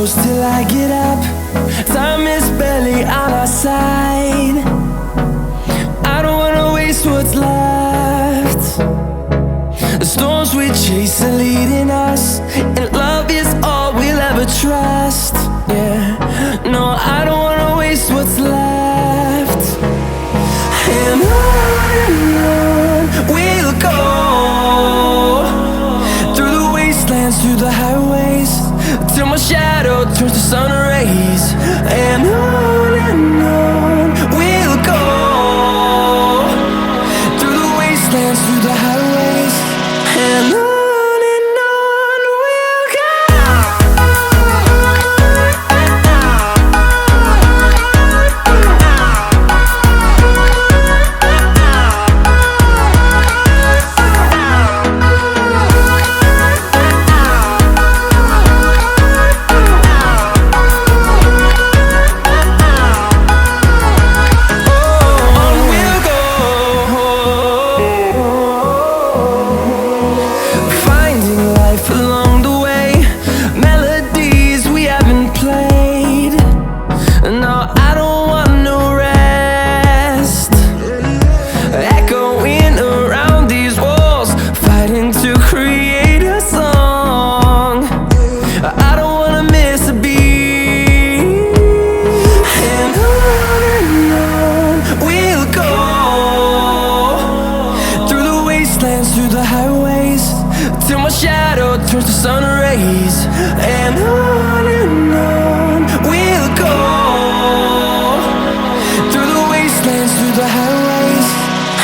close till I get up. Time is barely on our side. I don't wanna waste what's left. The storms we chase are leading us, and love is all we'll ever trust. Yeah, no, I don't wanna waste what's left. And on we'll go, through the wastelands, through the highways, till my shadow turns to sun rays. And on we'll go, through the wastelands, through the highways, and on we'll go. Through the highways, till my shadow turns to sun rays. And on we'll go, through the wastelands, through the highways,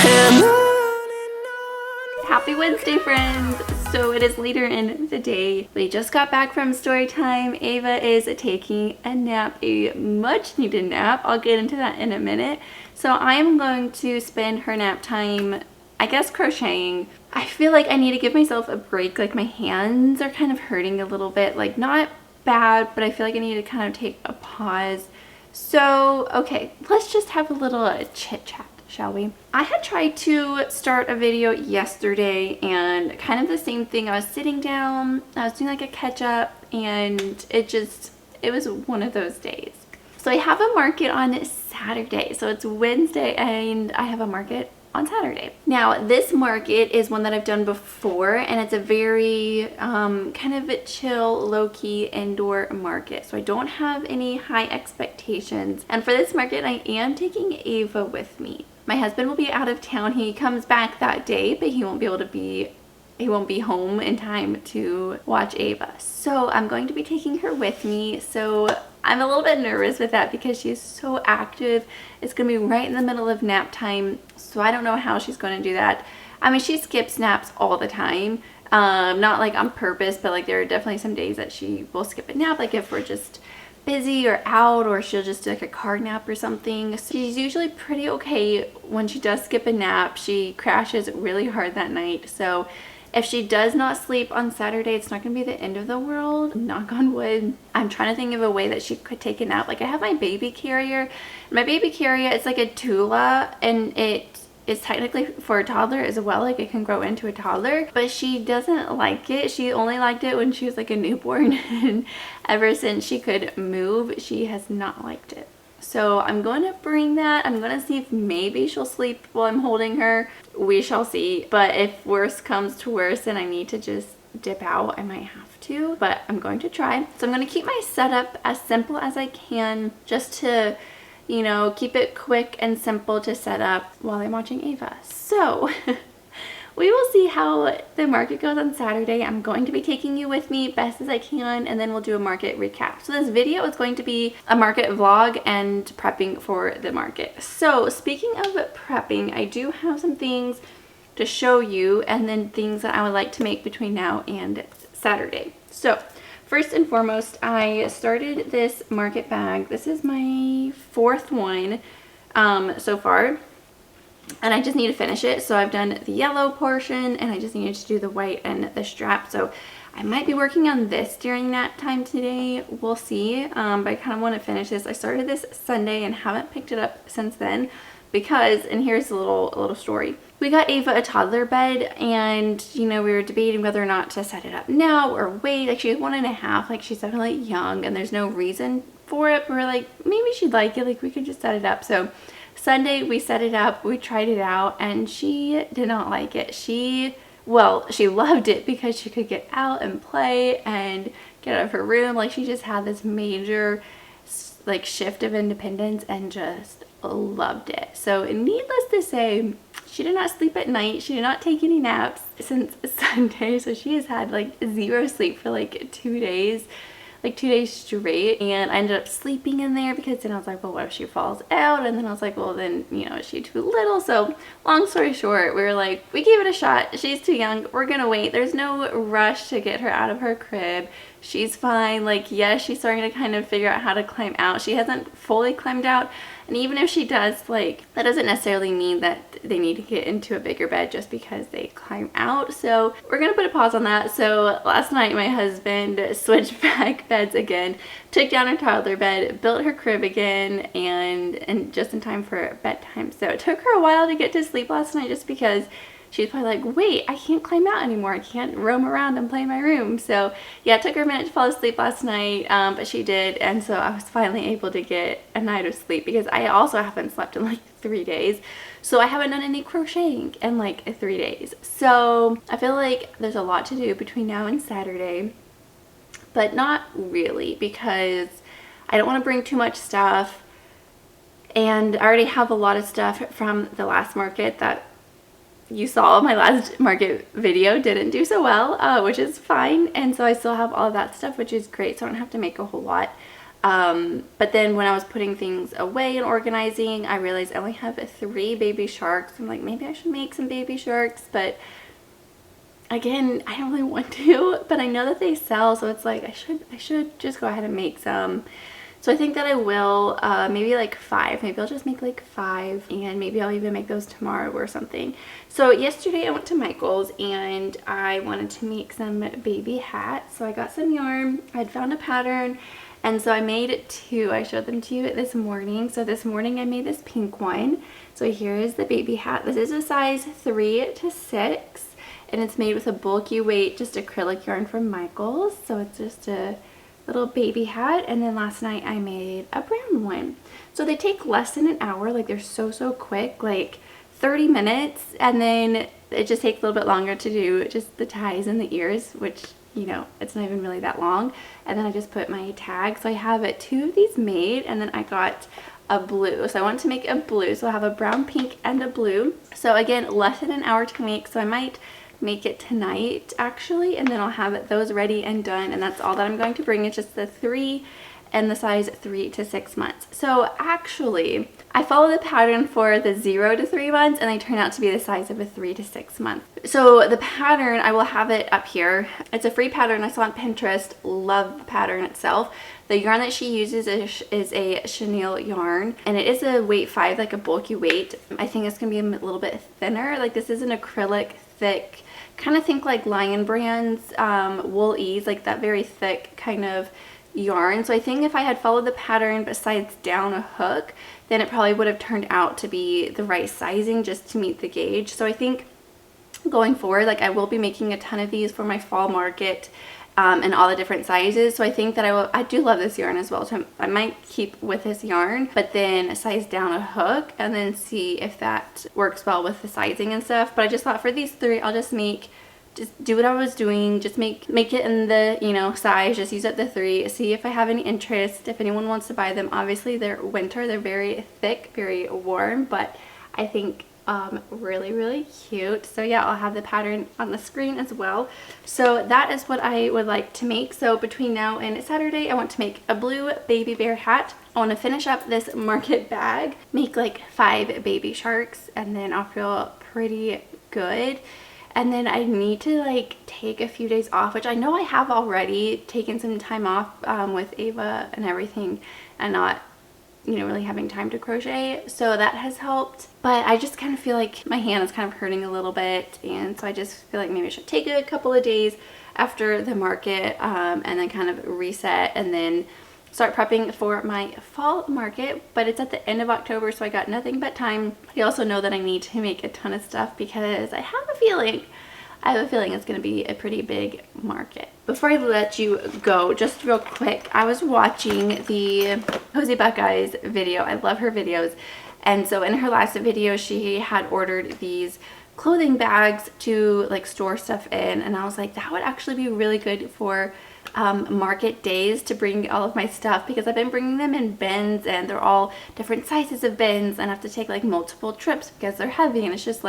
and on. Happy Wednesday, friends! So it is later in the day. We just got back from story time. Ava is taking a nap, a much needed nap. I'll get into that in a minute. So I'm going to spend her nap time, I guess, crocheting. I feel like I need to give myself a break. Like, my hands are kind of hurting a little bit. Like, not bad, but I feel like I need to kind of take a pause. So, okay, let's just have a little chit chat, shall we? I had tried to start a video yesterday, and kind of the same thing. I was sitting down, I was doing like a catch up, and it was one of those days. So I have a market on Saturday. So it's Wednesday, and I have a market on Saturday. Now, this market is one that I've done before, and it's a very kind of a chill, low-key indoor market. So I don't have any high expectations. And for this market, I am taking Ava with me. My husband will be out of town. He comes back that day, but he won't be home in time to watch Ava. So I'm going to be taking her with me. So I'm a little bit nervous with that because she is so active. It's going to be right in the middle of nap time. So I don't know how she's going to do that. I mean, she skips naps all the time. Not like on purpose, but like there are definitely some days that she will skip a nap. Like if we're just busy or out, or she'll just do like a car nap or something. So she's usually pretty okay when she does skip a nap. She crashes really hard that night. So if she does not sleep on Saturday, it's not going to be the end of the world. Knock on wood. I'm trying to think of a way that she could take a nap. Like, I have my baby carrier. My baby carrier, it's like a Tula, and it is technically for a toddler as well. Like, it can grow into a toddler, but she doesn't like it. She only liked it when she was like a newborn, and ever since she could move, she has not liked it. So I'm going to bring that. I'm going to see if maybe she'll sleep while I'm holding her. We shall see. But if worse comes to worse and I need to just dip out, I might have to. But I'm going to try. So I'm going to keep my setup as simple as I can, just to, you know, keep it quick and simple to set up while I'm watching Ava. So we will see how the market goes on Saturday. I'm going to be taking you with me best as I can, and then we'll do a market recap. So this video is going to be a market vlog and prepping for the market. So speaking of prepping, I do have some things to show you, and then things that I would like to make between now and Saturday. So first and foremost, I started this market bag. This is my fourth one so far. And I just need to finish it. So I've done the yellow portion, and I just needed to do the white and the strap. So I might be working on this during nap time today. We'll see. But I kind of want to finish this. I started this Sunday and haven't picked it up since then. because, and here's a little story. We got Ava a toddler bed, and you know, we were debating whether or not to set it up now or wait. Like, she's 1.5, like she's definitely young and there's no reason for it, but we're like, maybe she'd like it, like we could just set it up. So Sunday we set it up, we tried it out, and she did not like it. She loved it because she could get out and play and get out of her room. Like, she just had this major like shift of independence and just loved it. So needless to say, she did not sleep at night. She did not take any naps since Sunday. So she has had like 0 sleep for like 2 days. Like 2 days straight, and I ended up sleeping in there because then I was like, well, what if she falls out? And then I was like, well, then, you know, is she too little? So long story short, we were like, we gave it a shot. She's too young. We're gonna wait. There's no rush to get her out of her crib. She's fine. Like, yes, she's starting to kind of figure out how to climb out. She hasn't fully climbed out, and even if she does, like, that doesn't necessarily mean that they need to get into a bigger bed just because they climb out. So we're gonna put a pause on that. So last night my husband switched back beds again, took down her toddler bed, built her crib again, and just in time for bedtime. So it took her a while to get to sleep last night just because she's probably like, wait, I can't climb out anymore. I can't roam around and play in my room. So yeah, it took her a minute to fall asleep last night, but she did. And so I was finally able to get a night of sleep because I also haven't slept in like 3 days. So I haven't done any crocheting in like 3 days. So I feel like there's a lot to do between now and Saturday, but not really, because I don't want to bring too much stuff. And I already have a lot of stuff from the last market that you saw. My last market video didn't do so well, which is fine, and so I still have all of that stuff, which is great, so I don't have to make a whole lot. But then when I was putting things away and organizing, I realized I only have 3 baby sharks. I'm like, maybe I should make some baby sharks, but again, I don't really want to, but I know that they sell, so it's like I should just go ahead and make some. So I think that I will, maybe like 5. Maybe I'll just make like 5, and maybe I'll even make those tomorrow or something. So yesterday I went to Michael's and I wanted to make some baby hats. So I got some yarn. I'd found a pattern, and so I made 2. I showed them to you this morning. So this morning I made this pink one. So here is the baby hat. This is a size 3 to 6, and it's made with a bulky weight, just acrylic yarn from Michael's. So it's just a little baby hat. And then last night I made a brown one. So they take less than an hour. Like, they're so quick, like 30 minutes, and then it just takes a little bit longer to do just the ties and the ears, which, you know, it's not even really that long. And then I just put my tag. So I have 2 of these made, and then I got a blue. So I want to make a blue, so I have a brown, pink, and a blue. So again, less than an hour to make, so I might make it tonight actually, and then I'll have those ready and done, and that's all that I'm going to bring. It's just the 3 and the size 3 to 6 months. So actually I followed the pattern for the 0 to 3 months, and they turn out to be the size of a 3 to 6 months. So the pattern, I will have it up here. It's a free pattern I saw on Pinterest. Love the pattern itself. The yarn that she uses is a chenille yarn, and it is a weight 5, like a bulky weight. I think it's gonna be a little bit thinner. Like, this is an acrylic thick, kind of think like Lion Brand's Wool Ease, like that very thick kind of yarn. So I think if I had followed the pattern besides down a hook, then it probably would have turned out to be the right sizing just to meet the gauge. So I think going forward, like, I will be making a ton of these for my fall market, and all the different sizes. So I think that I do love this yarn as well, so I might keep with this yarn, but then size down a hook and then see if that works well with the sizing and stuff. But I just thought for these 3, I'll just do what I was doing, just make it in the, you know, size, just use up the 3, see if I have any interest, if anyone wants to buy them. Obviously they're winter, they're very thick, very warm, but I think really cute. So yeah, I'll have the pattern on the screen as well. So that is what I would like to make. So between now and Saturday, I want to make a blue baby bear hat. I want to finish up this market bag, make like 5 baby sharks, and then I'll feel pretty good. And then I need to like take a few days off, which I know I have already taken some time off with Ava and everything, and not, you know, really having time to crochet. So that has helped, but I just kind of feel like my hand is kind of hurting a little bit, and so I just feel like maybe I should take a couple of days after the market, and then kind of reset, and then start prepping for my fall market, but it's at the end of October, so I got nothing but time. I also know that I need to make a ton of stuff because I have a feeling it's going to be a pretty big market. Before I let you go, just real quick, I was watching the Cozy Buckeyes video. I love her videos. And so in her last video, she had ordered these clothing bags to like store stuff in. And I was like, that would actually be really good for market days to bring all of my stuff, because I've been bringing them in bins and they're all different sizes of bins and I have to take like multiple trips because they're heavy, and it's just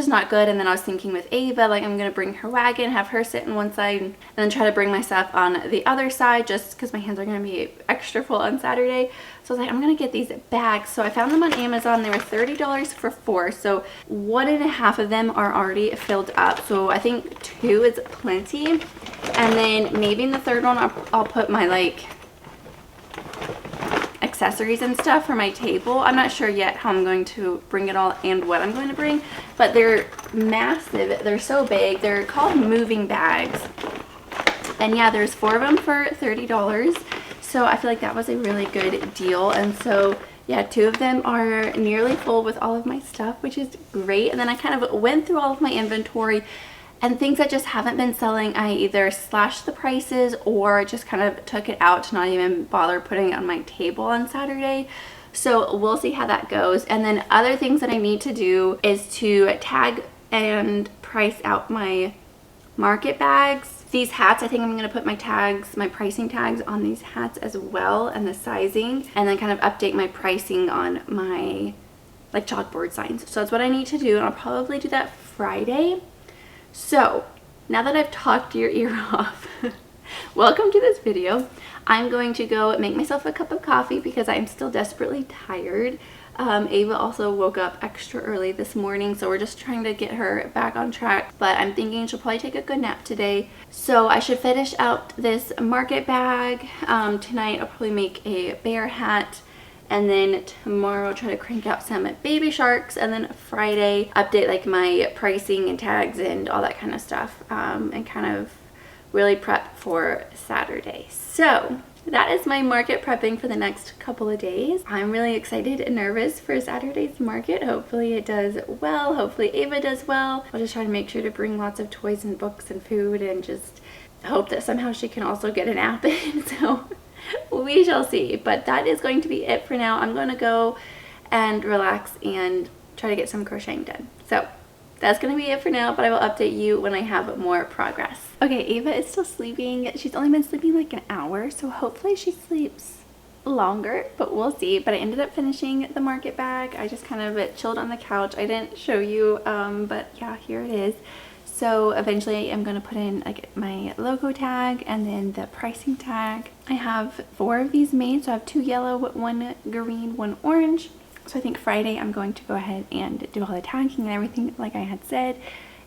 not good. And then I was thinking with Ava, like I'm gonna bring her wagon, have her sit in one side, and then try to bring my stuff on the other side, just because my hands are gonna be extra full on Saturday. So I was like, I'm gonna get these bags. So I found them on Amazon. They were $30 for 4. So 1.5 of them are already filled up. So I think 2 is plenty. And then maybe in the third one, I'll put my like accessories and stuff for my table. I'm not sure yet how I'm going to bring it all and what I'm going to bring, but they're massive. They're so big. They're called moving bags. And yeah, there's 4 of them for $30. So I feel like that was a really good deal. And so yeah, 2 of them are nearly full with all of my stuff, which is great. And then I kind of went through all of my inventory, and things that just haven't been selling, I either slashed the prices or just kind of took it out to not even bother putting it on my table on Saturday. So we'll see how that goes. And then other things that I need to do is to tag and price out my market bags. These hats, I think I'm going to put my tags, my pricing tags on these hats as well, and the sizing, and then kind of update my pricing on my like chalkboard signs. So that's what I need to do, and I'll probably do that Friday. So now that I've talked your ear off, welcome to this video. I'm going to go make myself a cup of coffee because I'm still desperately tired. Ava also woke up extra early this morning, so we're just trying to get her back on track, but I'm thinking she'll probably take a good nap today. So I should finish out this market bag. Tonight I'll probably make a bear hat, and then tomorrow I'll try to crank out some baby sharks, and then Friday update like my pricing and tags and all that kind of stuff, and kind of really prep for Saturday. So that is my market prepping for the next couple of days. I'm really excited and nervous for Saturday's market. Hopefully it does well. Hopefully Ava does well. I'll just try to make sure to bring lots of toys and books and food, and just hope that somehow she can also get a nap in. So we shall see. But that is going to be it for now. I'm going to go and relax and try to get some crocheting done. So that's going to be it for now, but I will update you when I have more progress. Okay, Ava is still sleeping. She's only been sleeping like an hour, so hopefully she sleeps longer, but we'll see. But I ended up finishing the market bag. I just kind of chilled on the couch. I didn't show you, but yeah, here it is. So eventually I'm going to put in like my logo tag and then the pricing tag. I have 4 of these made, so I have 2 yellow, 1 green, 1 orange. So I think Friday I'm going to go ahead and do all the tagging and everything like I had said.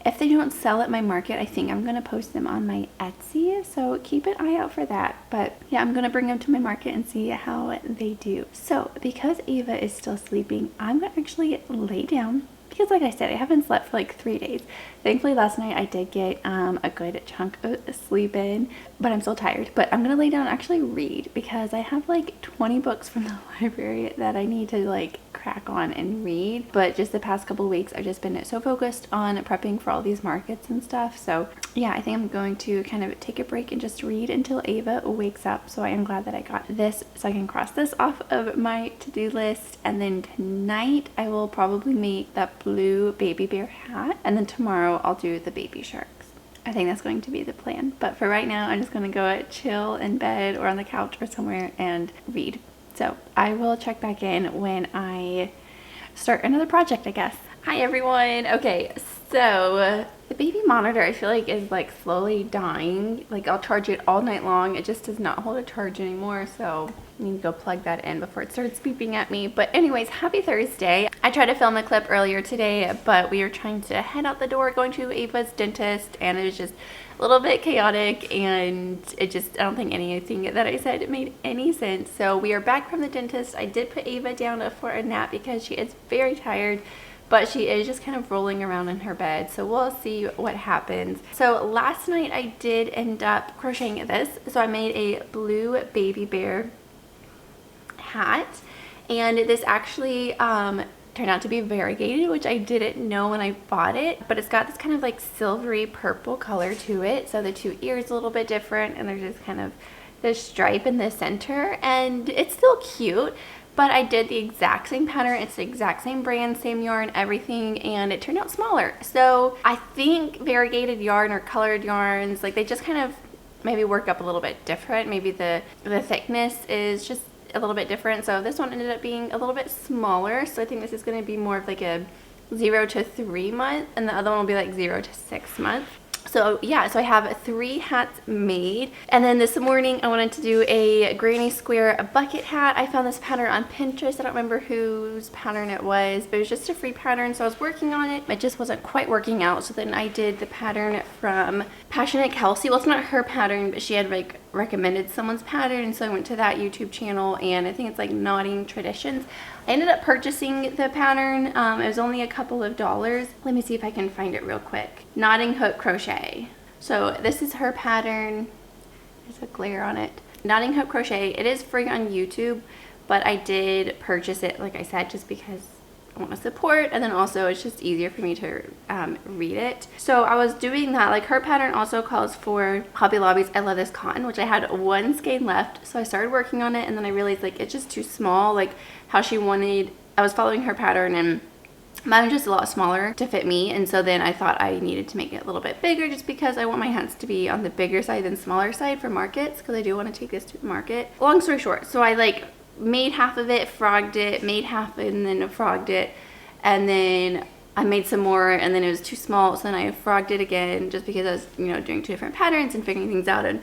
If they don't sell at my market, I think I'm going to post them on my Etsy, so keep an eye out for that. But yeah, I'm going to bring them to my market and see how they do. So because Ava is still sleeping, I'm going to actually lay down, because like I said, I haven't slept for like 3 days. Thankfully last night I did get a good chunk of sleep in, but I'm still tired. But I'm gonna lay down and actually read, because I have like 20 books from the library that I need to like crack on and read. But just the past couple weeks I've just been so focused on prepping for all these markets and stuff. So yeah, I think I'm going to kind of take a break and just read until Ava wakes up. So I am glad that I got this, so I can cross this off of my to-do list. And then tonight I will probably make that blue baby bear hat, and then tomorrow I'll do the baby sharks. I think that's going to be the plan. But for right now, I'm just going to go chill in bed or on the couch or somewhere and read. So I will check back in when I start another project, I guess. Hi everyone. Okay, so the baby monitor I feel like is like slowly dying. Like I'll charge it all night long. It just does not hold a charge anymore. So I need to go plug that in before it starts beeping at me. But anyways, happy Thursday. I tried to film a clip earlier today, but we were trying to head out the door going to Ava's dentist, and it was just a little bit chaotic, and I don't think anything that I said made any sense. So we are back from the dentist. I did put Ava down for a nap because she is very tired, but she is just kind of rolling around in her bed, so we'll see what happens. So last night I did end up crocheting this. So I made a blue baby bear hat, and this actually turned out to be variegated, which I didn't know when I bought it, but it's got this kind of like silvery purple color to it. So the two ears a little bit different, and there's just kind of this stripe in the center, and it's still cute. But I did the exact same pattern, it's the exact same brand, same yarn, everything, and it turned out smaller. So I think variegated yarn or colored yarns, like they just kind of maybe work up a little bit different. Maybe the thickness is just a little bit different. So this one ended up being a little bit smaller. So I think this is going to be more of like a 0 to 3 month, and the other one will be like 0 to 6 months. So yeah, so I have 3 hats made. And then this morning I wanted to do a granny square bucket hat. I found this pattern on Pinterest. I don't remember whose pattern it was, but it was just a free pattern. So I was working on it. It just wasn't quite working out. So then I did the pattern from Passionate Kelsey. Well, it's not her pattern, but she had like recommended someone's pattern. And so I went to that YouTube channel, and I think it's like Knotting Traditions. I ended up purchasing the pattern. It was only a couple of dollars. Let me see if I can find it real quick. Knotting Hook Crochet. So this is her pattern. There's a glare on it. Knotting Hook Crochet. It is free on YouTube, but I did purchase it, like I said, just because I want to support, and then also it's just easier for me to read it. So I was doing that. Like her pattern also calls for Hobby Lobby's I Love This Cotton, which I had 1 skein left. So I started working on it, and then I realized like it's just too small, like how she wanted. I was following her pattern, and mine was just a lot smaller to fit me, and so then I thought I needed to make it a little bit bigger, just because I want my hats to be on the bigger side than smaller side for markets, because I do want to take this to the market. Long story short, so I like made half of it, frogged it, made half and then frogged it, and then I made some more, and then it was too small, so then I frogged it again, just because I was, you know, doing 2 different patterns and figuring things out. And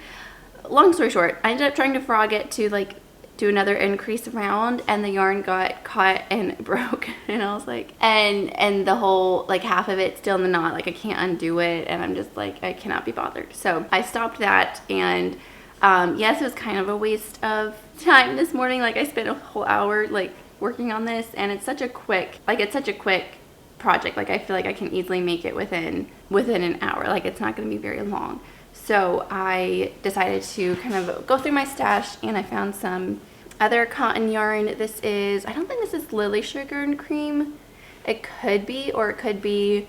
long story short, I ended up trying to frog it to like do another increase round, and the yarn got caught and broke, and I was like, and the whole like half of it still in the knot, like I can't undo it, and I'm just like, I cannot be bothered. So I stopped that, and yes, it was kind of a waste of time this morning. Like I spent a whole hour like working on this, and it's such a quick project. Like I feel like I can easily make it within an hour. Like it's not going to be very long. So I decided to kind of go through my stash, and I found some other cotton yarn. This is, I don't think this is Lily Sugar and Cream. It could be, or it could be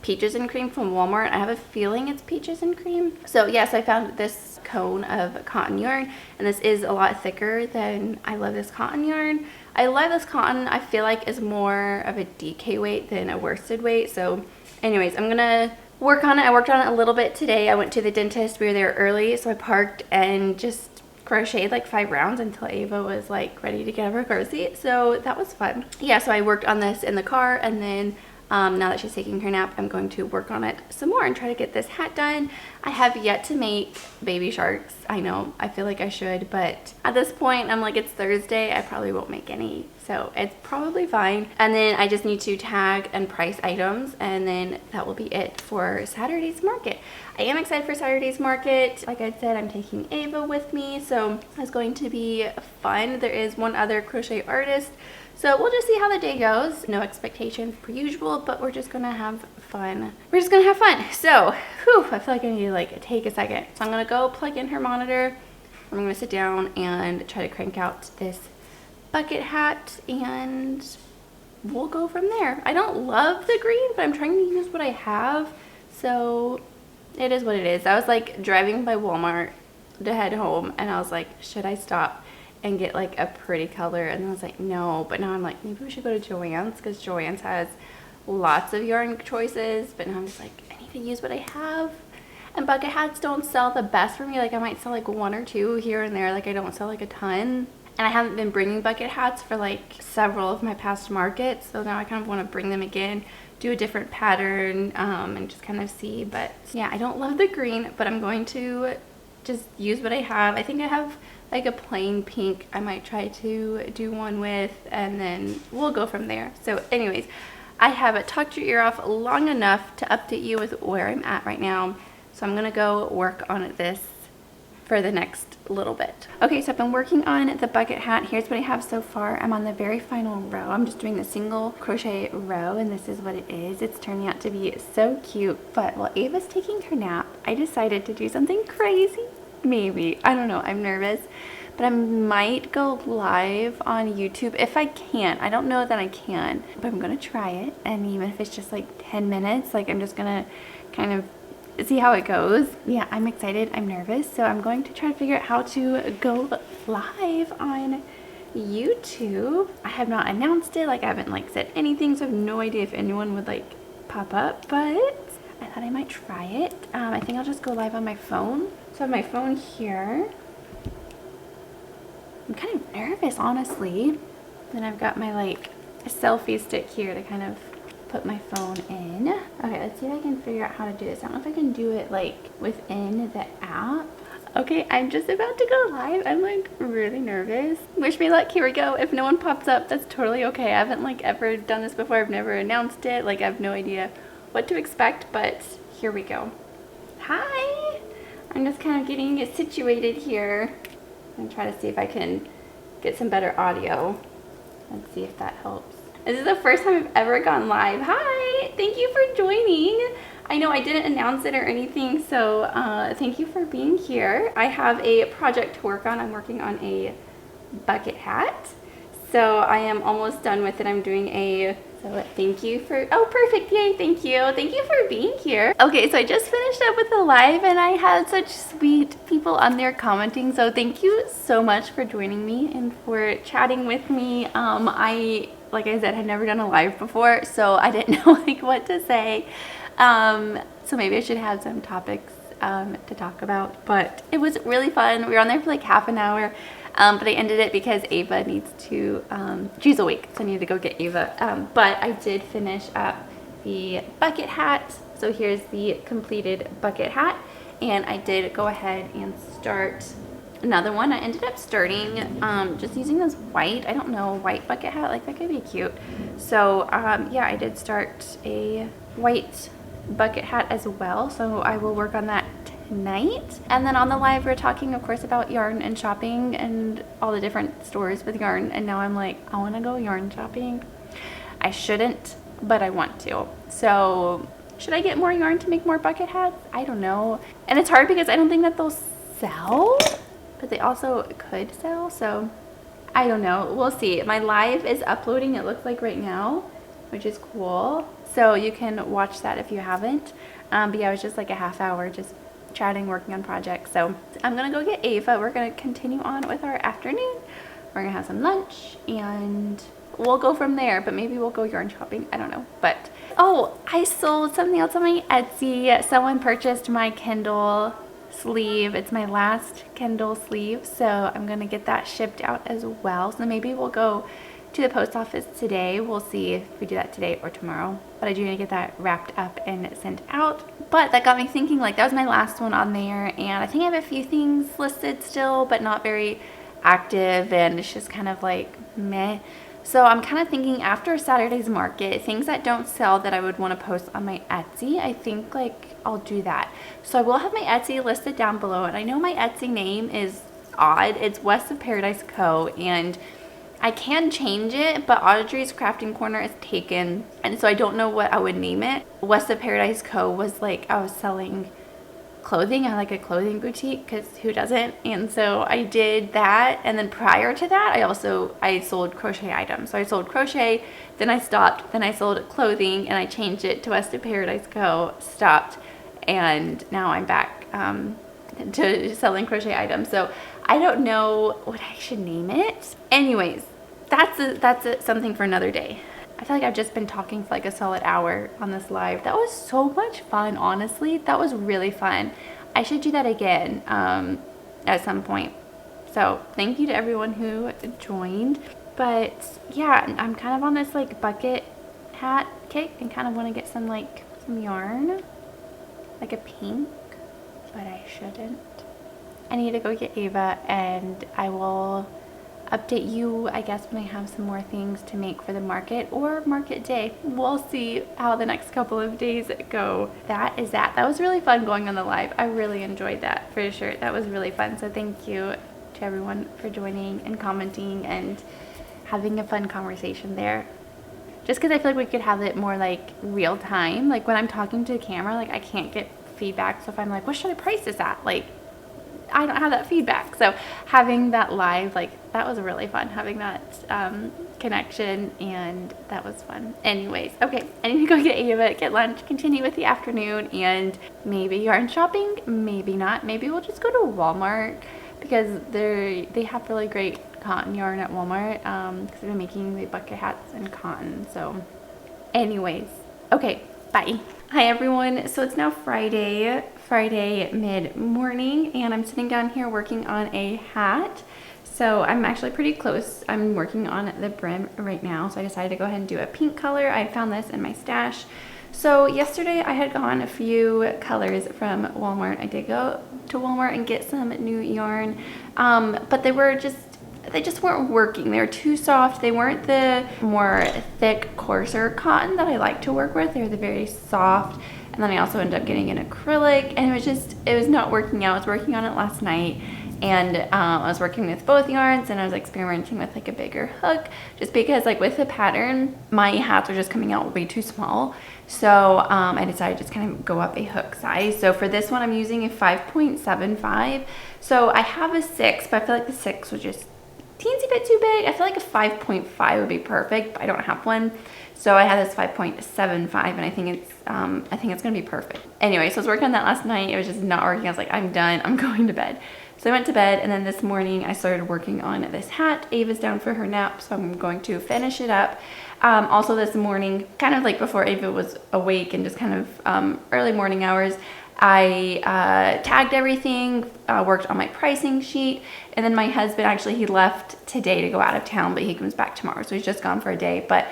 Peaches and Cream from Walmart. I have a feeling it's Peaches and Cream. So yes, I found this cone of cotton yarn, and this is a lot thicker than I Love This Cotton yarn. I Love This Cotton, I feel like, is more of a DK weight than a worsted weight. So anyways, I'm gonna work on it. I worked on it a little bit today. I went to the dentist. We were there early, so I parked and just crocheted like 5 rounds until Ava was like ready to get out of her car seat. So that was fun. Yeah, so I worked on this in the car, and then now that she's taking her nap, I'm going to work on it some more and try to get this hat done. I have yet to make baby sharks. I know, I feel like I should, but at this point, I'm like, it's Thursday. I probably won't make any, so it's probably fine. And then I just need to tag and price items, and then that will be it for Saturday's market. I am excited for Saturday's market. Like I said, I'm taking Ava with me, so it's going to be fun. There is one other crochet artist, so we'll just see how the day goes. No expectations per usual, but we're just gonna have fun. We're just gonna have fun. So, whew, I feel like I need to like take a second. So I'm gonna go plug in her monitor. I'm gonna sit down and try to crank out this bucket hat, and we'll go from there. I don't love the green, but I'm trying to use what I have, so it is what it is. I was like driving by Walmart to head home, and I was like, should I stop and get like a pretty color? And I was like, no. But now I'm like, maybe we should go to Joann's, because Joann's has lots of yarn choices. But now I'm just like, I need to use what I have. And bucket hats don't sell the best for me. Like I might sell like 1 or 2 here and there. Like I don't sell like a ton. And I haven't been bringing bucket hats for like several of my past markets, so now I kind of want to bring them again, do a different pattern, and just kind of see. But yeah, I don't love the green, but I'm going to just use what I have. I think I have like a plain pink I might try to do one with, and then we'll go from there. So anyways, I have talked your ear off long enough to update you with where I'm at right now. So I'm gonna go work on this for the next little bit. Okay, so I've been working on the bucket hat. Here's what I have so far. I'm on the very final row. I'm just doing the single crochet row, and this is what it is. It's turning out to be so cute. But while Ava's taking her nap, I decided to do something crazy. Maybe. I don't know. I'm nervous. But I might go live on YouTube if I can. I don't know that I can, but I'm going to try it. And even if it's just like 10 minutes, like I'm just going to kind of see how it goes. Yeah, I'm excited. I'm nervous. So I'm going to try to figure out how to go live on YouTube. I have not announced it. Like I haven't like said anything. So I have no idea if anyone would like pop up, but I thought I might try it. I think I'll just go live on my phone. So I have my phone here. I'm kind of nervous, honestly. Then I've got my like selfie stick here to kind of put my phone in. Okay, let's see if I can figure out how to do this. I don't know if I can do it like within the app. Okay, I'm just about to go live. I'm like really nervous. Wish me luck. Here we go. If no one pops up, that's totally okay. I haven't like ever done this before. I've never announced it. Like I have no idea what to expect, but here we go. Hi. I'm just kind of getting it situated here. I'm trying to see if I can get some better audio. Let's see if that helps. This is the first time I've ever gone live. Hi, thank you for joining. I know I didn't announce it or anything, so thank you for being here. I have a project to work on. I'm working on a bucket hat. So I am almost done with it. I'm doing a, so thank you for, oh perfect, yay, thank you. Thank you for being here. Okay, so I just finished up with the live and I had such sweet people on there commenting. So thank you so much for joining me and for chatting with me. Like I said, had never done a live before, so I didn't know like what to say. So maybe I should have some topics to talk about, but it was really fun. We were on there for like half an hour. But I ended it because Ava needs to, she's awake, so I need to go get Ava. But I did finish up the bucket hat. So here's the completed bucket hat. And I did go ahead and start another one. I ended up starting just using this white, I don't know, white bucket hat. Like that could be cute. So yeah, I did start a white bucket hat as well. So I will work on that night. And then on the live we're talking of course about yarn and shopping and all the different stores with yarn, and now I'm like, I want to go yarn shopping. I shouldn't, but I want to. So should I get more yarn to make more bucket hats? I don't know. And it's hard because I don't think that they'll sell, but they also could sell, so I don't know. We'll see. My live is uploading, it looks like right now, which is cool, so you can watch that if you haven't. But yeah, it was just like a half hour just chatting, working on projects. So I'm gonna go get Ava. We're gonna continue on with our afternoon. We're gonna have some lunch and we'll go from there, but maybe we'll go yarn shopping. I don't know. But oh, I sold something else on my Etsy. Someone purchased my Kindle sleeve. It's my last Kindle sleeve, so I'm gonna get that shipped out as well. So maybe we'll go to the post office today. We'll see if we do that today or tomorrow, but I do need to get that wrapped up and sent out. But that got me thinking, like that was my last one on there, and I think I have a few things listed still, but not very active, and it's just kind of like meh. So I'm kind of thinking after Saturday's market, things that don't sell that I would want to post on my Etsy, I think like I'll do that. So I will have my Etsy listed down below, and I know my Etsy name is odd. It's West of Paradise Co. and I can change it, but Audrey's Crafting Corner is taken, and so I don't know what I would name it. West of Paradise Co. was like, I was selling clothing. I had like a clothing boutique, because who doesn't? And so I did that, and then prior to that I sold crochet items. So I sold crochet, then I stopped, then I sold clothing, and I changed it to West of Paradise Co. Stopped, and now I'm back to selling crochet items. So I don't know what I should name it. Anyways, that's something for another day. I feel like I've just been talking for like a solid hour on this live. That was so much fun, honestly. That was really fun. I should do that again at some point. So thank you to everyone who joined. But yeah, I'm kind of on this like bucket hat kick and kind of want to get some yarn, like a pink, but I shouldn't. I need to go get Ava, and I will update you, I guess, when I have some more things to make for the market or market day. We'll see how the next couple of days go. That is that. That was really fun going on the live. I really enjoyed that for sure. That was really fun. So thank you to everyone for joining and commenting and having a fun conversation there. Just because I feel like we could have it more like real time. Like when I'm talking to the camera, like I can't get feedback. So if I'm like, what should I price this at? Like I don't have that feedback. So having that live, like that was really fun, having that connection, and that was fun. Anyways, okay, I need to go get Ava, get lunch, continue with the afternoon, and maybe yarn shopping, maybe not. Maybe we'll just go to Walmart because they have really great cotton yarn at Walmart because they're making the bucket hats and cotton. So anyways, okay, bye. Hi everyone, so it's now Friday mid-morning, and I'm sitting down here working on a hat. So I'm actually pretty close. I'm working on the brim right now, so I decided to go ahead and do a pink color. I found this in my stash. So yesterday I had gone a few colors from Walmart. I did go to Walmart and get some new yarn, but they just weren't working. They were too soft. They weren't the more thick, coarser cotton that I like to work with. They were the very soft. And then I also ended up getting an acrylic, and it was not working out. I was working on it last night, and I was working with both yarns, and I was experimenting with like a bigger hook, just because like with the pattern, my hats are just coming out way too small. So I decided to just kind of go up a hook size. So for this one, I'm using a 5.75. So I have a 6, but I feel like the 6 was just teensy bit too big. I feel like a 5.5 would be perfect, but I don't have one. So I had this 5.75, and I think it's gonna be perfect. Anyway, so I was working on that last night. It was just not working. I was like, I'm done, I'm going to bed. So I went to bed, and then this morning I started working on this hat. Ava's down for her nap, so I'm going to finish it up. Also this morning, kind of like before Ava was awake and just kind of early morning hours, I tagged everything, worked on my pricing sheet, and then my husband, actually he left today to go out of town, but he comes back tomorrow, so he's just gone for a day. But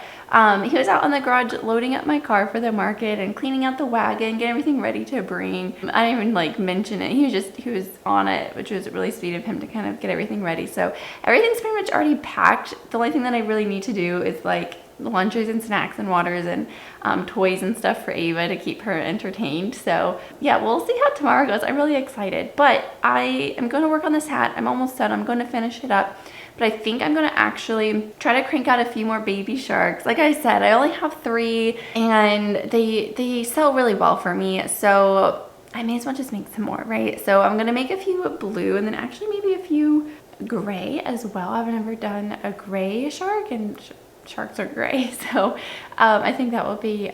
he was out in the garage loading up my car for the market and cleaning out the wagon, getting everything ready to bring. I didn't even like mention it. He was on it, which was really sweet of him to kind of get everything ready. So everything's pretty much already packed. The only thing that I really need to do is like lunches and snacks and waters and toys and stuff for Ava to keep her entertained. So yeah, we'll see how tomorrow goes. I'm really excited, but I am going to work on this hat. I'm almost done. I'm going to finish it up, but I think I'm going to actually try to crank out a few more baby sharks. Like I said, I only have 3, and they sell really well for me, so I may as well just make some more, right? So I'm going to make a few blue, and then actually maybe a few gray as well. I've never done a gray shark, and sharks are gray, so I think it'll be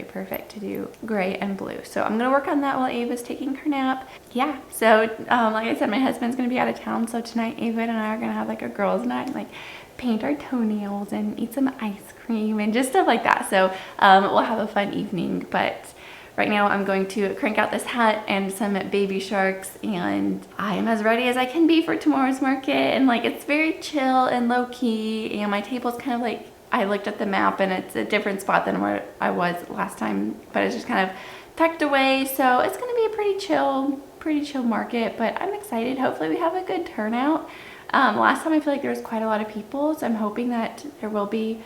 perfect to do gray and blue. So I'm gonna work on that while Ava's taking her nap. Yeah, so like I said, my husband's gonna be out of town, so tonight Ava and I are gonna have like a girls' night, like paint our toenails and eat some ice cream and just stuff like that. So we'll have a fun evening. But right now I'm going to crank out this hat and some baby sharks, and I am as ready as I can be for tomorrow's market. And like it's very chill and low-key, and my table's kind of like, I looked at the map and it's a different spot than where I was last time, but it's just kind of tucked away. So it's going to be a pretty chill market, but I'm excited. Hopefully we have a good turnout. Last time I feel like there was quite a lot of people, so I'm hoping that there will be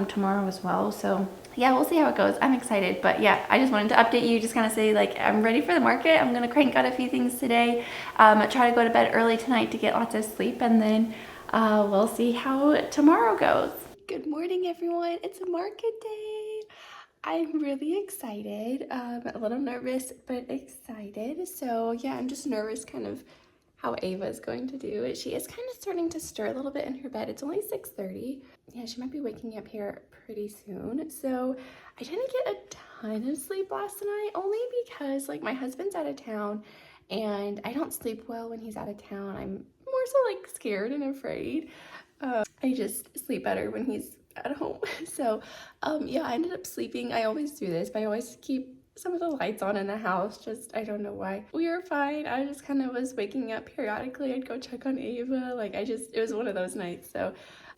tomorrow as well. So yeah, we'll see how it goes. I'm excited, but yeah, I just wanted to update you, just kind of say like I'm ready for the market. I'm going to crank out a few things today, try to go to bed early tonight to get lots of sleep, and then we'll see how tomorrow goes. Good morning, everyone. It's a market day. I'm really excited. A little nervous, but excited. So yeah, I'm just nervous kind of how Ava is going to do it. She is kind of starting to stir a little bit in her bed. It's only 6:30. Yeah, she might be waking up here pretty soon. So I didn't get a ton of sleep last night, only because like my husband's out of town, and I don't sleep well when he's out of town. I'm more so like scared and afraid. I just sleep better when he's at home. So yeah, I ended up sleeping. I always do this, but I always keep some of the lights on in the house. Just, I don't know why. We were fine. I just kind of was waking up periodically. I'd go check on Ava. Like it was one of those nights. So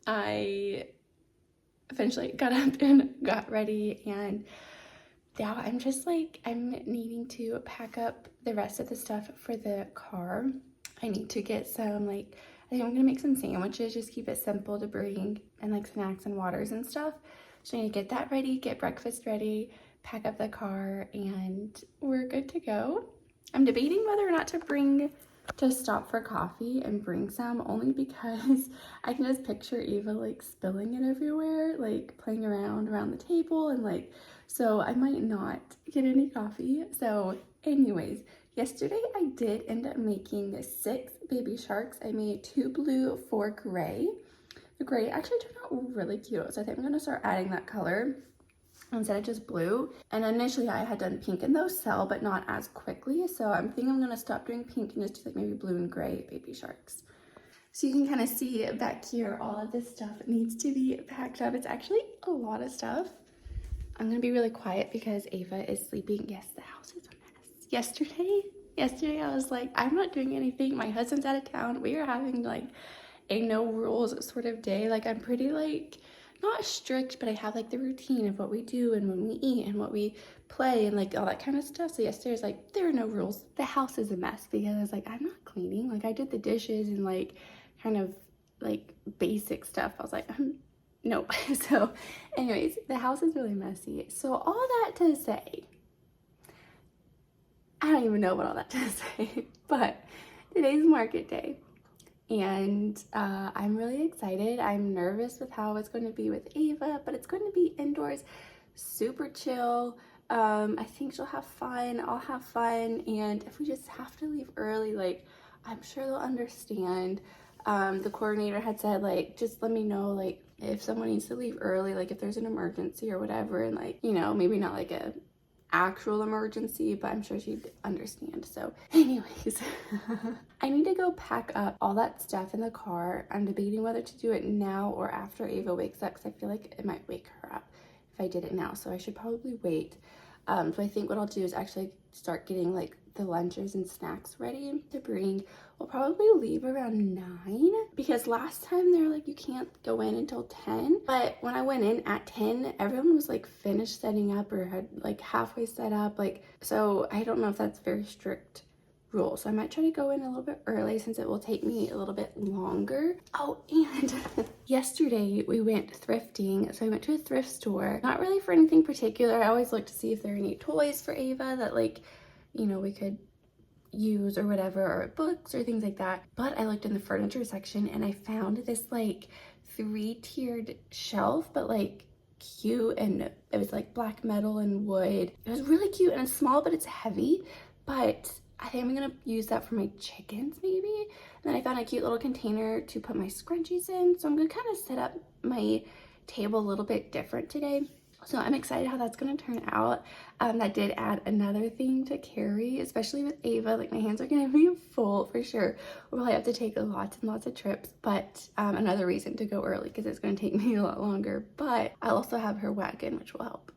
I eventually got up and got ready, and now I'm just like, I'm needing to pack up the rest of the stuff for the car. I need to get some like think I'm gonna make some sandwiches, just keep it simple to bring, and like snacks and waters and stuff. So I need to get that ready, get breakfast ready, pack up the car, and we're good to go. I'm debating whether or not to stop for coffee and bring some, only because I can just picture Eva like spilling it everywhere, like playing around the table, and like, so I might not get any coffee. So anyways, yesterday I did end up making 6 baby sharks. I made 2 blue, 4 gray. The gray actually turned out really cute, so I think I'm gonna start adding that color instead of just blue. And initially I had done pink, and those sell, but not as quickly. So I'm thinking I'm gonna stop doing pink and just do like maybe blue and gray baby sharks. So you can kind of see back here, all of this stuff needs to be packed up. It's actually a lot of stuff. I'm gonna be really quiet because Ava is sleeping. Yes, the house is a mess. Yesterday I was like, I'm not doing anything. My husband's out of town. We are having like a no rules sort of day. Like I'm pretty like, not strict, but I have like the routine of what we do and when we eat and what we play and like all that kind of stuff. So yesterday was like, there are no rules. The house is a mess because I was like, I'm not cleaning. Like I did the dishes and like kind of like basic stuff. I was like, no. So anyways, the house is really messy. So all that to say, I don't even know what all that to say, but today's market day. And I'm really excited. I'm nervous with how it's going to be with Ava, but it's going to be indoors, super chill. I think she'll have fun, I'll have fun, and if we just have to leave early, like, I'm sure they'll understand. The coordinator had said, like, just let me know, like, if someone needs to leave early, like, if there's an emergency or whatever, and, like, you know, maybe not, like, a actual emergency, but I'm sure she'd understand. So anyways, I need to go pack up all that stuff in the car. I'm debating whether to do it now or after Ava wakes up, because I feel like it might wake her up if I did it now, so I should probably wait. So I think what I'll do is actually start getting like the lunches and snacks ready to bring. We'll probably leave around 9, because last time they were like, you can't go in until 10. But when I went in at 10, everyone was like finished setting up or had like halfway set up. Like, so I don't know if that's very strict rule. So I might try to go in a little bit early since it will take me a little bit longer. Oh, and yesterday we went thrifting. So I went to a thrift store, not really for anything particular. I always look to see if there are any toys for Ava that like, you know, we could use or whatever, or books or things like that. But I looked in the furniture section and I found this like 3-tiered shelf, but like cute, and it was like black metal and wood. It was really cute, and it's small, but it's heavy. But I think I'm gonna use that for my chickens maybe. And then I found a cute little container to put my scrunchies in. So I'm gonna kind of set up my table a little bit different today. So I'm excited how that's going to turn out. That did add another thing to carry, especially with Ava. Like, my hands are going to be full for sure. We'll probably have to take lots and lots of trips, but another reason to go early because it's going to take me a lot longer. But I'll also have her wagon, which will help.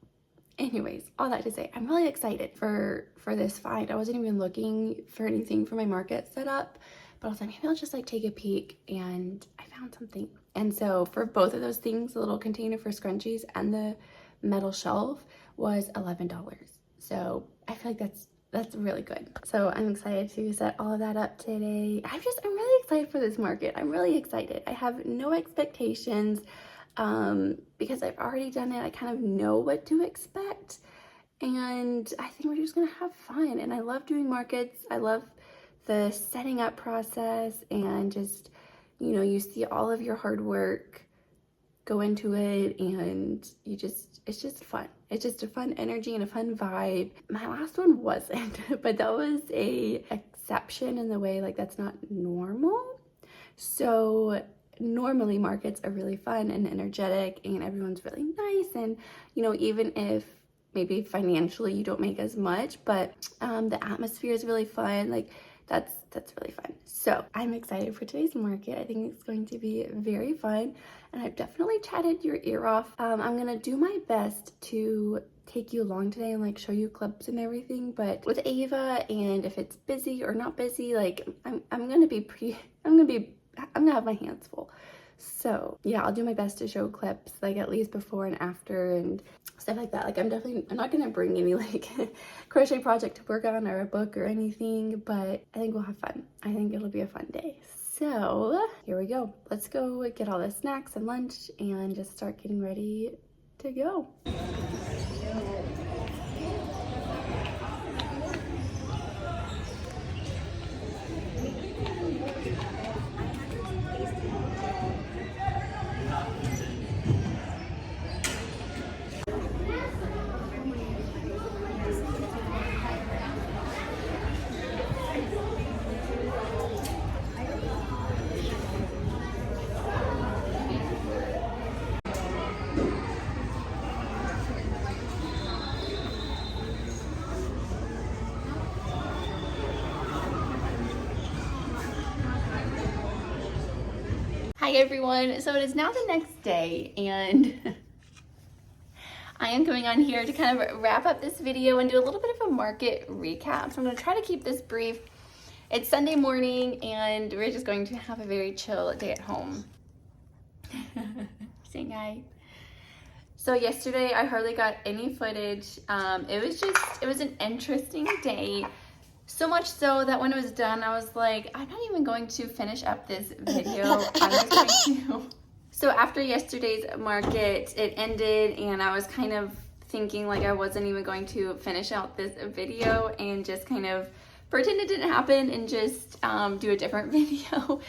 Anyways, all that to say, I'm really excited for this find. I wasn't even looking for anything for my market set up, but I was like, maybe I'll just like take a peek, and I found something. And so for both of those things, the little container for scrunchies and the metal shelf was $11. So I feel like that's really good. So I'm excited to set all of that up today. I'm really excited for this market. I'm really excited. I have no expectations because I've already done it. I kind of know what to expect, and I think we're just gonna have fun. And I love doing markets. I love the setting up process, and just, you know, you see all of your hard work go into it, and it's just fun. It's just a fun energy and a fun vibe. My last one wasn't, but that was a exception in the way, like, that's not normal. So normally markets are really fun and energetic, and everyone's really nice, and, you know, even if maybe financially you don't make as much, but the atmosphere is really fun. Like, that's really fun. So I'm excited for today's market. I think it's going to be very fun, and I've definitely chatted your ear off. I'm gonna do my best to take you along today and like show you clips and everything, but with Ava, and if it's busy or not busy, like I'm gonna have my hands full. So yeah, I'll do my best to show clips, like at least before and after and stuff like that. Like, I'm not gonna bring any like crochet project to work on or a book or anything, but I think we'll have fun. I think it'll be a fun day. So here we go. Let's go get all the snacks and lunch and just start getting ready to go. Hi everyone, so it is now the next day and I am coming on here to kind of wrap up this video and do a little bit of a market recap. So I'm going to try to keep this brief. It's Sunday morning and we're just going to have a very chill day at home. Saying hi. So yesterday I hardly got any footage. It was an interesting day. So much so that when it was done, I was like, I'm not even going to finish up this video. I'm just going to. So after yesterday's market, it ended and I was kind of thinking like I wasn't even going to finish out this video and just kind of pretend it didn't happen and just do a different video.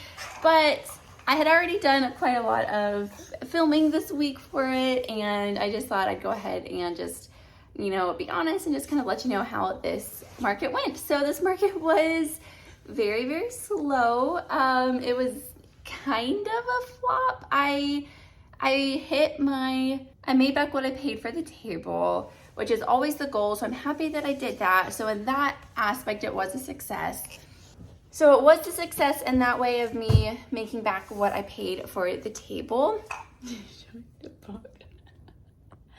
But I had already done quite a lot of filming this week for it and I just thought I'd go ahead and just, you know, be honest and just kind of let you know how this market went. So this market was very, very slow. It was kind of a flop. I made back what I paid for the table, which is always the goal. So I'm happy that I did that. So in that aspect, it was a success. So it was a success in that way of me making back what I paid for the table.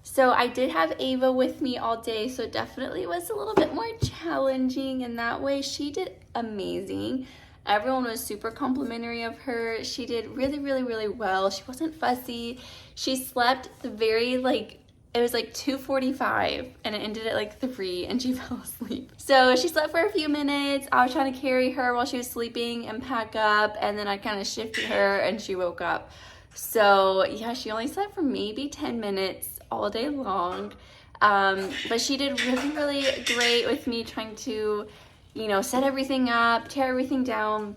So I did have Ava with me all day, so it definitely was a little bit more challenging in that way. She did amazing. Everyone was super complimentary of her. She did really, really, really well. She wasn't fussy. She slept it was like 2:45 and it ended at like 3 and she fell asleep. So she slept for a few minutes. I was trying to carry her while she was sleeping and pack up, and then I kind of shifted her and she woke up. So yeah, she only slept for maybe 10 minutes all day long. But she did really, really great with me trying to, you know, set everything up, tear everything down.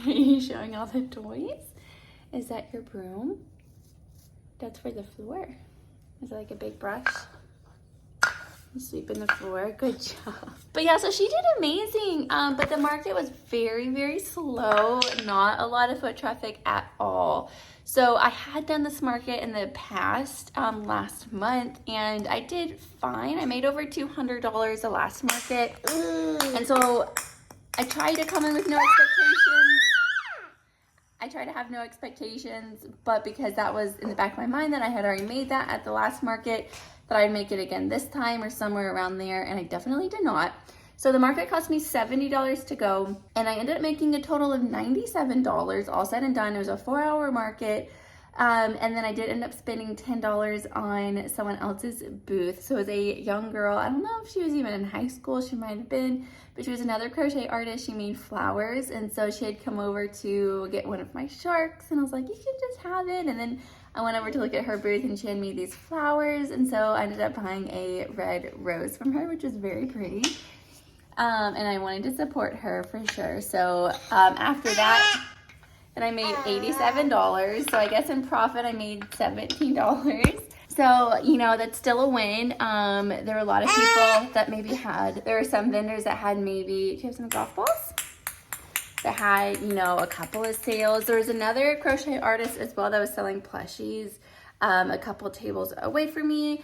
Are you showing all the toys? Is that your broom? That's for the floor. Is it like a big brush? You sweep in the floor. Good job. But yeah, so she did amazing. But the market was very, very slow. Not a lot of foot traffic at all. So I had done this market in the past, last month, and I did fine. I made over $200 the last market. And so I tried to come in with no expectations. I tried to have no expectations, but because that was in the back of my mind that I had already made that at the last market, that I'd make it again this time or somewhere around there, and I definitely did not. So the market cost me $70 to go, and I ended up making a total of $97, all said and done. It was a 4-hour market, and then I did end up spending $10 on someone else's booth. So it was a young girl. I don't know if she was even in high school. She might have been, but she was another crochet artist. She made flowers, and so she had come over to get one of my sharks, and I was like, you can just have it. And then I went over to look at her booth, and she had made these flowers, and so I ended up buying a red rose from her, which was very pretty. And I wanted to support her for sure. So after that, then I made $87. So I guess in profit, I made $17. So, you know, that's still a win. There were a lot of people that there were some vendors that had maybe, do you have some golf balls? That had, you know, a couple of sales. There was another crochet artist as well that was selling plushies a couple tables away from me.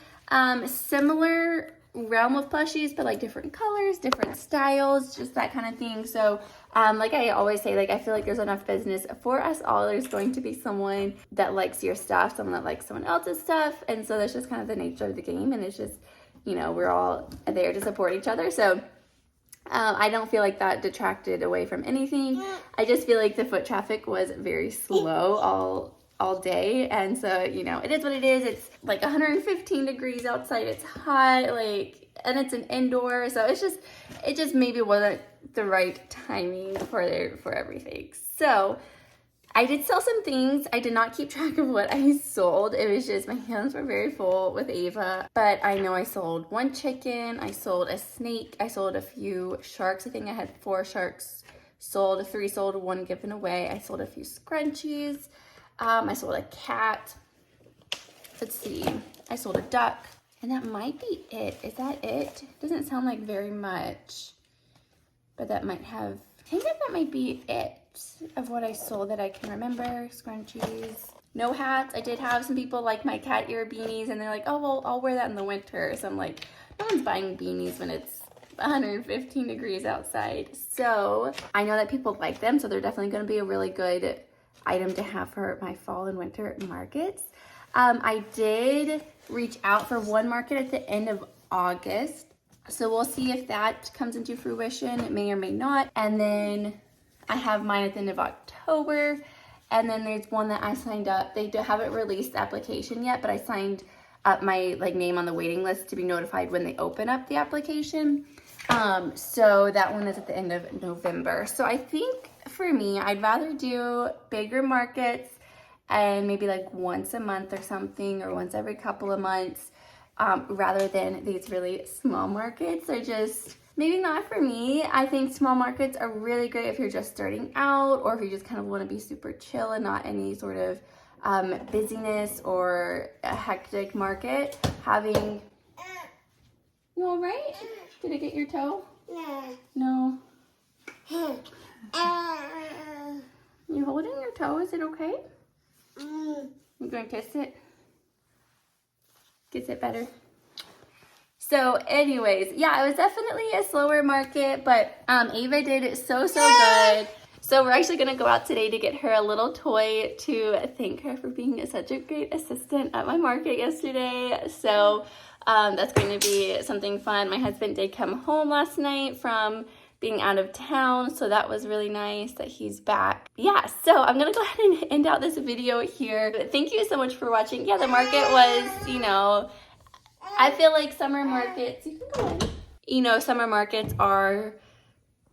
Similar realm of plushies, but like different colors, different styles, just that kind of thing. So like I always say, like I feel like there's enough business for us all. There's going to be someone that likes your stuff, someone that likes someone else's stuff, and so that's just kind of the nature of the game, and it's just, you know, we're all there to support each other. So I don't feel like that detracted away from anything. I just feel like the foot traffic was very slow all day, and so, you know, it is what it is. It's like 115 degrees outside. It's hot, like, and it's an indoor, so it just maybe wasn't the right timing for everything. So I did sell some things. I did not keep track of what I sold. It was just my hands were very full with Ava. But I know I sold 1 chicken. I sold a snake. I sold a few sharks. I think I had 4 sharks sold. 3 sold, 1 given away. I sold a few scrunchies. I sold a cat. Let's see. I sold a duck. And that might be it. Is that it? Doesn't sound like very much. But that might have... I think that might be it of what I sold that I can remember. Scrunchies. No hats. I did have some people like my cat ear beanies, and they're like, oh, well, I'll wear that in the winter. So I'm like, no one's buying beanies when it's 115 degrees outside. So I know that people like them, so they're definitely going to be a really good item to have for my fall and winter markets. I did reach out for 1 market at the end of August. So we'll see if that comes into fruition. It may or may not. And then I have mine at the end of October. And then there's one that I signed up. They haven't released the application yet, but I signed up my name on the waiting list to be notified when they open up the application. So that one is at the end of November. So I think for me, I'd rather do bigger markets and maybe like once a month or something, or once every couple of months, rather than these really small markets. They're just maybe not for me. I think small markets are really great if you're just starting out, or if you just kind of want to be super chill and not any sort of busyness or a hectic market. Having, you all right? Did it get your toe? No. You holding your toe? Is it okay? You going to kiss it? Kiss it better. So anyways, yeah, it was definitely a slower market, but Ava did so good. So we're actually going to go out today to get her a little toy to thank her for being such a great assistant at my market yesterday. So that's going to be something fun. My husband did come home last night from being out of town, so that was really nice that he's back. Yeah, so I'm gonna go ahead and end out this video here. Thank you so much for watching. Yeah, the market was, you know, I feel like summer markets, you can go in. You know, summer markets are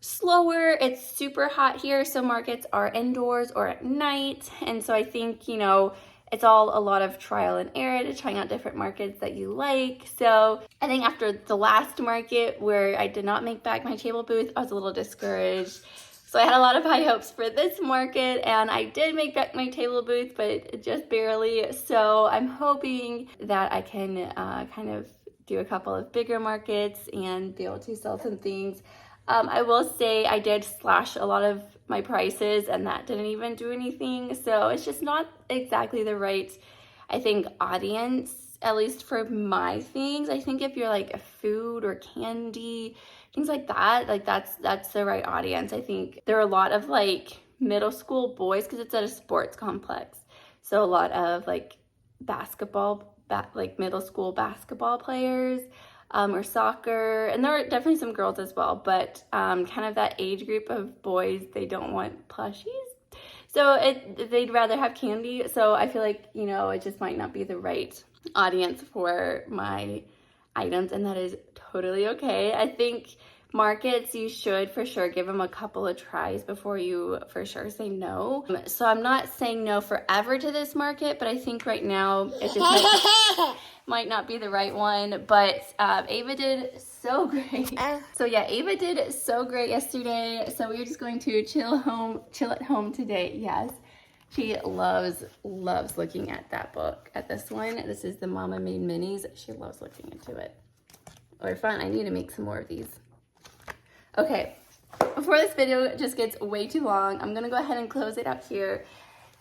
slower. It's super hot here, so markets are indoors or at night. And so I think, you know, it's all a lot of trial and error to trying out different markets that you like. So I think after the last market where I did not make back my table booth, I was a little discouraged. So I had a lot of high hopes for this market, and I did make back my table booth, but just barely. So I'm hoping that I can kind of do a couple of bigger markets and be able to sell some things. I will say I did slash a lot of my prices, and that didn't even do anything. So it's just not exactly the right, I think, audience, at least for my things. I think if you're like a food or candy, things like that, like that's the right audience. I think there are a lot of like middle school boys, because it's at a sports complex. So a lot of like basketball, like middle school basketball players, or soccer, and there are definitely some girls as well, but kind of that age group of boys, they don't want plushies. So they'd rather have candy. So I feel like, you know, it just might not be the right audience for my items, and that is totally okay. I think markets, you should for sure give them a couple of tries before you for sure say no. So I'm not saying no forever to this market, but I think right now it just might not be the right one. But Ava did so great. So yeah, Ava did so great yesterday. So we're just going to chill at home today. Yes. She loves looking at that book, at this one. This is the Mama Made Minis. She loves looking into it. Or fun, I need to make some more of these. Okay, before this video just gets way too long, I'm gonna go ahead and close it out here.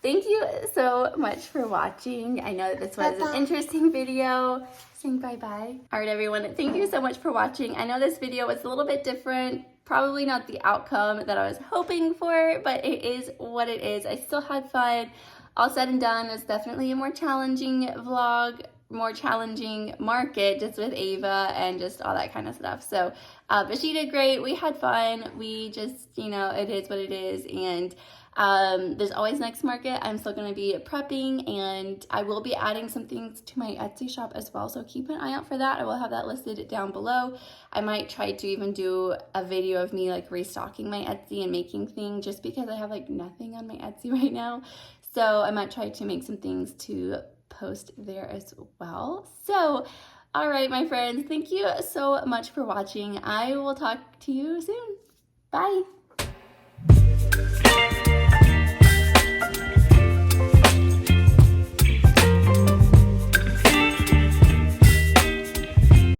Thank you so much for watching. I know that this was an interesting video. Saying bye-bye. All right, everyone, thank you so much for watching. I know this video was a little bit different, probably not the outcome that I was hoping for, but it is what it is. I still had fun. All said and done, it's definitely a more challenging vlog, more challenging market, just with Ava and just all that kind of stuff. So but she did great. We had fun. We just, you know, it is what it is. And There's always next market. I'm still going to be prepping, and I will be adding some things to my Etsy shop as well, so keep an eye out for that. I will have that listed down below. I might try to even do a video of me like restocking my Etsy and making things, just because I have like nothing on my Etsy right now. So I might try to make some things to post there as well. So all right, my friends, thank you so much for watching. I will talk to you soon. Bye.